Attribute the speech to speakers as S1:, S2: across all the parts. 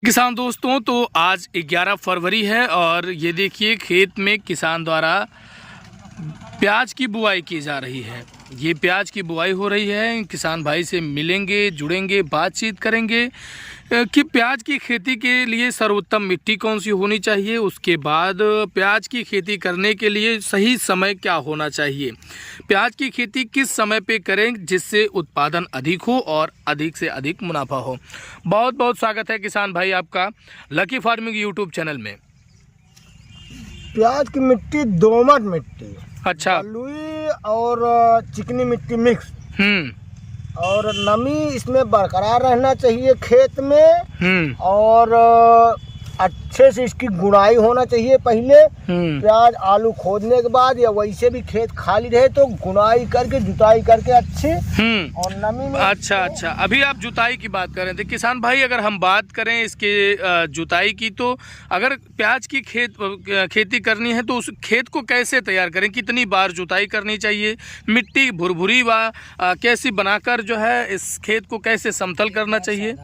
S1: किसान दोस्तों, तो आज 11 फरवरी है और ये देखिए खेत में किसान द्वारा प्याज की बुआई की जा रही है। ये प्याज की बुआई हो रही है। किसान भाई से मिलेंगे, जुड़ेंगे, बातचीत करेंगे कि प्याज की खेती के लिए सर्वोत्तम मिट्टी कौन सी होनी चाहिए, उसके बाद प्याज की खेती करने के लिए सही समय क्या होना चाहिए, प्याज की खेती किस समय पे करें जिससे उत्पादन अधिक हो और अधिक से अधिक मुनाफा हो। बहुत बहुत स्वागत है किसान भाई आपका लकी फार्मिंग यूट्यूब चैनल में।
S2: प्याज की मिट्टी दोमट मिट्टी,
S1: अच्छा,
S2: बलुई और चिकनी मिट्टी मिक्स, और नमी इसमें बरकरार रहना चाहिए खेत में, और अच्छे से इसकी गुड़ाई होना चाहिए पहले। प्याज आलू खोदने के बाद या वैसे भी खेत खाली रहे तो गुड़ाई करके जुताई करके अच्छे और नमी में।
S1: अच्छा, अभी आप जुताई की बात कर रहे थे किसान भाई। अगर हम बात करें इसके जुताई की, तो अगर प्याज की खेती करनी है तो उस खेत को कैसे तैयार करें, कितनी बार जुताई करनी चाहिए, मिट्टी भुरभुरी व कैसी बनाकर जो है इस खेत को कैसे समतल करना चाहिए।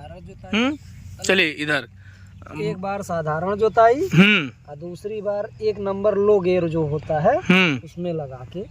S1: चलिए इधर
S3: एक बार साधारण जुताई और दूसरी बार एक नंबर लो गेर जो होता है उसमें लगा के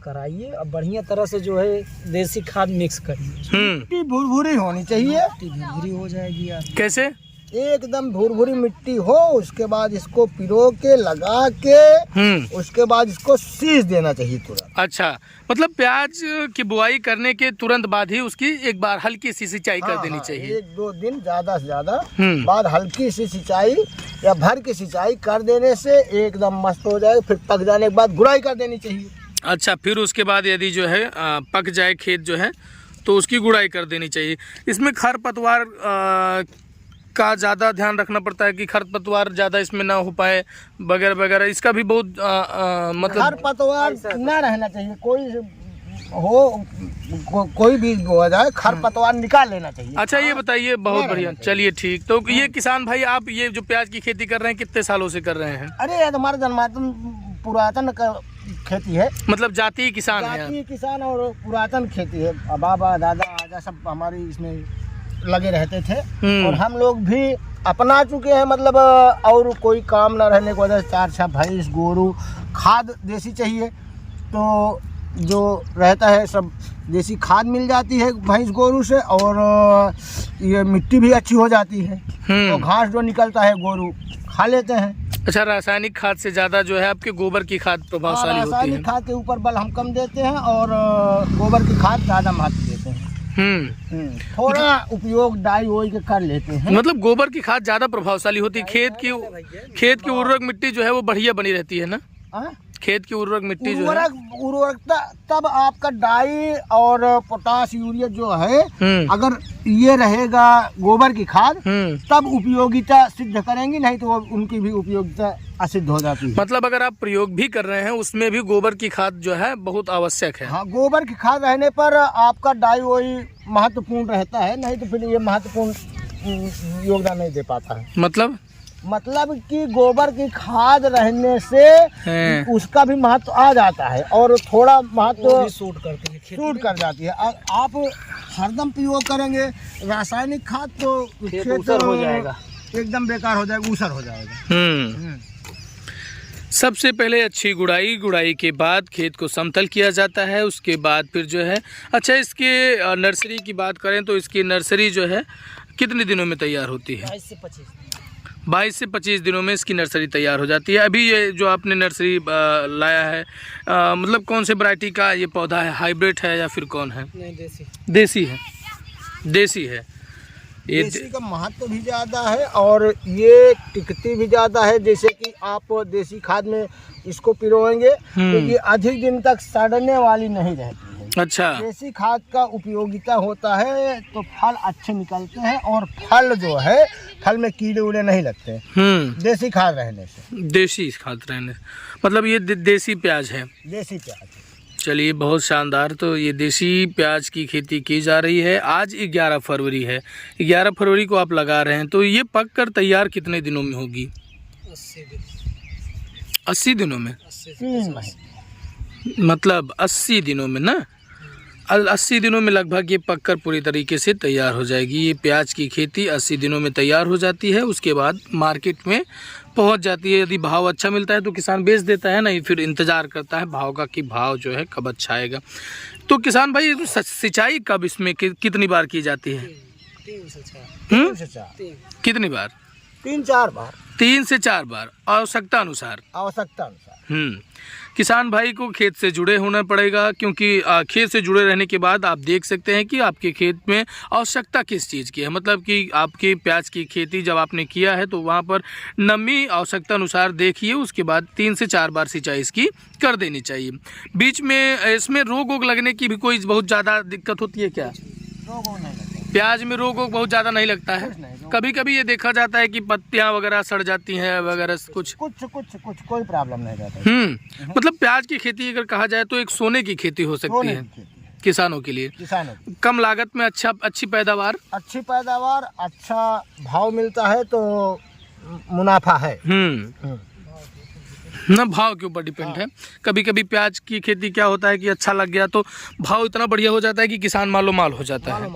S3: कराइए और बढ़िया तरह से जो है देसी खाद मिक्स करिए।
S2: मिट्टी भुरभुरी होनी चाहिए।
S3: मिट्टी भुरभुरी हो जाएगी यार।
S1: कैसे?
S2: एकदम भुरभुरी मिट्टी हो, उसके बाद इसको पिरो के लगा के उसके बाद इसको सींच देना चाहिए तुरंत।
S1: अच्छा, मतलब प्याज की बुआई करने के तुरंत बाद ही उसकी एक बार हल्की सी सिंचाई कर देनी चाहिए।
S2: 1-2 दिन ज्यादा से ज्यादा बाद हल्की सी सिंचाई या भर की सिंचाई कर देने से एकदम मस्त हो जाएगा। फिर पक जाने के बाद गुड़ाई कर देनी चाहिए।
S1: अच्छा, फिर उसके बाद यदि जो है पक जाए खेत जो है तो उसकी गुड़ाई कर देनी चाहिए। इसमें खरपतवार का ज़्यादा ध्यान रखना पड़ता है कि खरपतवार ज़्यादा इसमें ना हो पाए वगैरह वगैरह, इसका भी बहुत मतलब
S2: खरपतवार ना रहना चाहिए। कोई बीज बोया जाए खरपतवार निकाल लेना चाहिए।
S1: अच्छा, ये बताइए, बहुत बढ़िया। चलिए ठीक, तो ये किसान भाई आप ये जो प्याज की खेती कर रहे हैं कितने सालों से कर रहे हैं?
S2: अरे ये हमारा जन्मातन पुरातन का खेती है,
S1: मतलब जातीय किसान है?
S2: जातीय किसान और पुरातन खेती है। बाबा दादा आजा सब हमारी इसमें लगे रहते थे और हम लोग भी अपना चुके हैं। मतलब और कोई काम ना रहने की वजह से 4-6 भैंस गोरू, खाद देसी चाहिए तो जो रहता है सब देसी खाद मिल जाती है भैंस गोरू से, और ये मिट्टी भी अच्छी हो जाती है और घास जो निकलता है गोरू खा लेते हैं।
S1: अच्छा, रासायनिक खाद से ज़्यादा जो है आपके गोबर की खाद प्रभावशाली होती है।
S2: रासायनिक खाद के ऊपर बल हम कम देते हैं और गोबर की खाद ज़्यादा महत्व देते हैं। थोड़ा उपयोग डाई वोई के कर लेते हैं।
S1: मतलब गोबर की खाद ज्यादा प्रभावशाली होती है। खेत की उर्वरक मिट्टी जो है वो बढ़िया बनी रहती है ना। खेत की उर्वरक मिट्टी जो है
S2: उर्वरकता तब आपका डाई और पोटास यूरिया जो है अगर ये रहेगा गोबर की खाद तब उपयोगिता सिद्ध करेंगी, नहीं तो उनकी भी उपयोगिता असिद्ध हो जाती है।
S1: मतलब अगर आप प्रयोग भी कर रहे हैं उसमें भी गोबर की खाद जो है बहुत आवश्यक है।
S2: हाँ, गोबर की खाद रहने पर आपका डाई वही महत्वपूर्ण रहता है, नहीं तो फिर ये महत्वपूर्ण योगदान नहीं दे पाता है। मतलब कि गोबर की खाद रहने से उसका भी महत्व आ जाता है और थोड़ा महत्व
S3: सूट
S2: कर जाती है। आप हरदम प्रयोग करेंगे रासायनिक खाद तो खेत
S3: हो जाएगा,
S2: एकदम बेकार हो जाएगा, ऊसर हो जाएगा।
S1: सबसे पहले अच्छी गुड़ाई के बाद खेत को समतल किया जाता है। उसके बाद फिर जो है, अच्छा, इसके नर्सरी की बात करें तो इसकी नर्सरी जो है कितने दिनों में तैयार होती है? 22 से 25 दिनों में इसकी नर्सरी तैयार हो जाती है। अभी ये जो आपने नर्सरी लाया है मतलब कौन से वैरायटी का ये पौधा है, हाइब्रिड है या फिर कौन है?
S3: नहीं,
S1: देसी है। ये
S2: देसी का महत्व भी ज़्यादा है और ये टिकती भी ज़्यादा है। जैसे कि आप देसी खाद में इसको पिरोएंगे तो ये अधिक दिन तक सड़ने वाली नहीं रहती है।
S1: अच्छा,
S2: देसी खाद का उपयोगिता होता है तो फल अच्छे निकलते हैं और फल जो है फल में कीड़े उड़े नहीं लगते देसी खाद रहने से।
S1: देसी खाद रहने मतलब ये देसी प्याज है।
S2: देसी प्याज।
S1: चलिए, बहुत शानदार। तो ये देसी प्याज की खेती की जा रही है। आज 11 फरवरी है। 11 फरवरी को आप लगा रहे हैं तो ये पक कर तैयार कितने दिनों में होगी? 80 दिनों में।
S2: 3 महीने
S1: मतलब 80 दिनों में ना। 80 दिनों में लगभग ये पककर पूरी तरीके से तैयार हो जाएगी। ये प्याज की खेती 80 दिनों में तैयार हो जाती है। उसके बाद मार्केट में पहुंच जाती है। यदि भाव अच्छा मिलता है तो किसान बेच देता है, नहीं फिर इंतज़ार करता है भाव का कि भाव जो है कब अच्छा आएगा। तो किसान भाई तो सिंचाई कब इसमें कितनी बार की जाती है?
S3: 3 से 4
S1: कितनी बार?
S2: 3-4 बार।
S1: 3 से 4 बार आवश्यकता अनुसार। किसान भाई को खेत से जुड़े होना पड़ेगा, क्योंकि खेत से जुड़े रहने के बाद आप देख सकते हैं कि आपके खेत में आवश्यकता किस चीज़ की है। मतलब कि आपकी प्याज की खेती जब आपने किया है तो वहाँ पर नमी आवश्यकता अनुसार देखिए, उसके बाद 3 से 4 बार सिंचाई इसकी कर देनी चाहिए। बीच में इसमें रोग वोग लगने की भी कोई बहुत ज़्यादा दिक्कत होती है क्या? प्याज में रोग वोग बहुत ज़्यादा नहीं लगता है? कभी कभी ये देखा जाता है कि पत्तियां वगैरह सड़ जाती हैं वगैरह कुछ
S2: कोई प्रॉब्लम नहीं रहता है।
S1: मतलब प्याज की खेती अगर कहा जाए तो एक सोने की खेती हो सकती है किसानों के लिए। कम लागत में अच्छी पैदावार,
S2: अच्छा भाव मिलता है तो मुनाफा है।
S1: ना भाव के ऊपर डिपेंड है। कभी कभी प्याज की खेती क्या होता है कि अच्छा लग गया तो भाव इतना बढ़िया हो जाता है कि किसान मालो माल हो जाता है,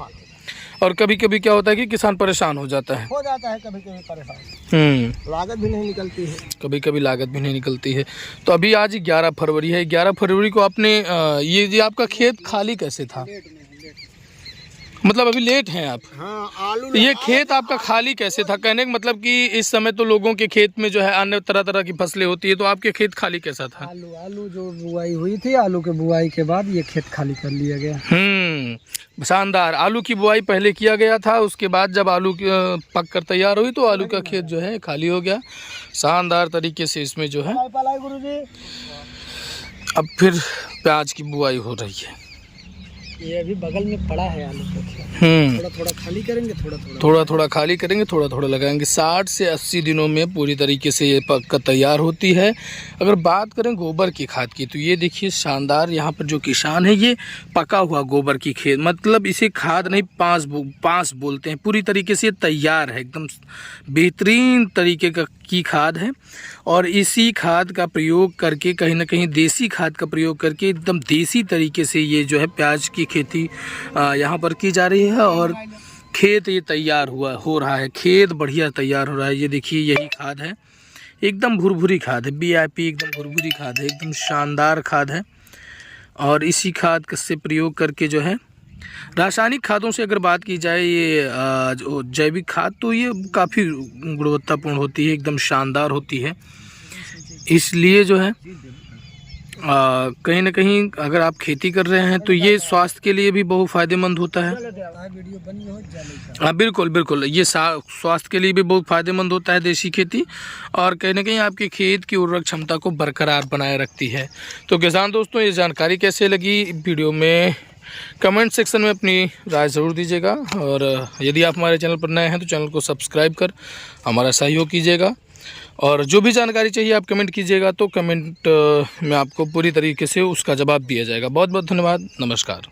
S1: और कभी कभी क्या होता है कि किसान परेशान हो जाता है।
S2: कभी कभी परेशान, लागत भी नहीं निकलती है।
S1: कभी कभी लागत भी नहीं निकलती है। तो अभी आज 11 फरवरी है। 11 फरवरी को आपने ये आपका खेत खाली कैसे था? मतलब अभी लेट हैं आप?
S2: हाँ, आलू।
S1: ये खेत आपका खाली कैसे था? कहने का मतलब कि इस समय तो लोगों के खेत में जो है अन्य तरह तरह की फसलें होती है, तो आपके खेत खाली कैसा था?
S3: आलू जो बुआई हुई थी, आलू के बुआई के बाद ये खेत खाली कर लिया गया।
S1: शानदार। आलू की बुआई पहले किया गया था, उसके बाद जब आलू पक कर तैयार हुई तो आलू का खेत जो है खाली हो गया। शानदार तरीके से इसमें जो है अब फिर प्याज की बुआई हो रही है।
S3: ये अभी बगल में पड़ा है आलू का खेत। थोड़ा थोड़ा खाली करेंगे,
S1: थोड़ा खाली करेंगे, थोड़ा थोड़ा लगाएंगे। 60 से 80 दिनों में पूरी तरीके से ये पक कर तैयार होती है। अगर बात करें गोबर की खाद की तो ये देखिए शानदार, यहाँ पर जो किसान है ये पका हुआ गोबर की खेत, मतलब इसे खाद नहीं पांस बोलते हैं। पूरी तरीके से तैयार है, एकदम बेहतरीन तरीके की खाद है। और इसी खाद का प्रयोग करके, कहीं ना कहीं देसी खाद का प्रयोग करके एकदम देसी तरीके से ये जो है प्याज की खेती यहाँ पर की जा रही है। और खेत ये तैयार हो रहा है, खेत बढ़िया तैयार हो रहा है। ये देखिए यही खाद है, एकदम भुरभुरी खाद है, BIP एकदम भुरभुरी खाद है, एकदम शानदार खाद है। और इसी खाद से प्रयोग करके जो है रासायनिक खादों से अगर बात की जाए, ये जो जैविक खाद तो ये काफ़ी गुणवत्तापूर्ण होती है, एकदम शानदार होती है। इसलिए जो है कहीं ना कहीं अगर आप खेती कर रहे हैं तो ये स्वास्थ्य के लिए भी बहुत फ़ायदेमंद होता है। हाँ बिल्कुल, ये स्वास्थ्य के लिए भी बहुत फ़ायदेमंद होता है देसी खेती, और कहीं ना कहीं आपके खेत की उर्वरक क्षमता को बरकरार बनाए रखती है। तो किसान दोस्तों, ये जानकारी कैसे लगी वीडियो में कमेंट सेक्शन में अपनी राय ज़रूर दीजिएगा। और यदि आप हमारे चैनल पर नए हैं तो चैनल को सब्सक्राइब कर हमारा सहयोग कीजिएगा। और जो भी जानकारी चाहिए आप कमेंट कीजिएगा, तो कमेंट में आपको पूरी तरीके से उसका जवाब दिया जाएगा। बहुत बहुत धन्यवाद। नमस्कार।